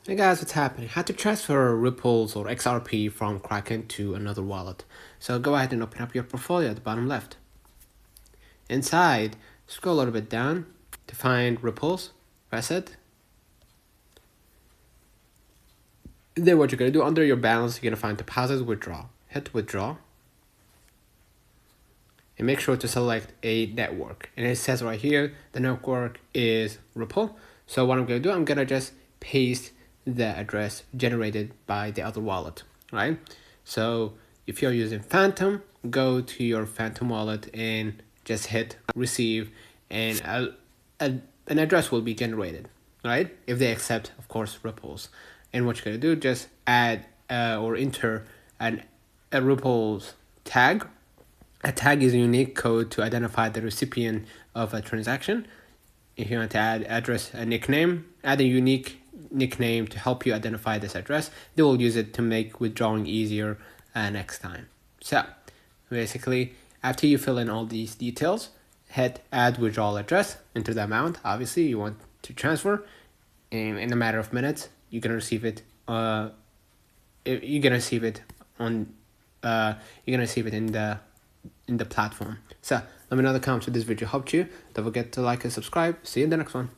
Hey guys, what's happening? How to transfer ripples or XRP from Kraken to another wallet. So go ahead and open up your portfolio at the bottom left. Inside, scroll a little bit down to find ripples. Press it. Then what you're going to do, under your balance, you're going to find deposit withdraw. Hit withdraw. And make sure to select a network. And it says right here, the network is Ripple. So what I'm going to do, I'm going to just paste the address generated by the other wallet, right? So if you're using Phantom, go to your Phantom wallet and just hit receive, and an address will be generated, right? If they accept, of course, ripples. And what you're gonna do, just add or enter a ripples tag. A tag is a unique code to identify the recipient of a transaction. If you want to add address, a nickname, add a unique nickname to help you identify this address. They will use it to make withdrawing easier next time. So basically, after you fill in all these details, hit add withdrawal address, enter the amount obviously you want to transfer, and in a matter of minutes you're gonna receive it. You're gonna receive it in the platform. So let me know in the comments if this video helped you. Don't forget to like and subscribe. See you in the next one.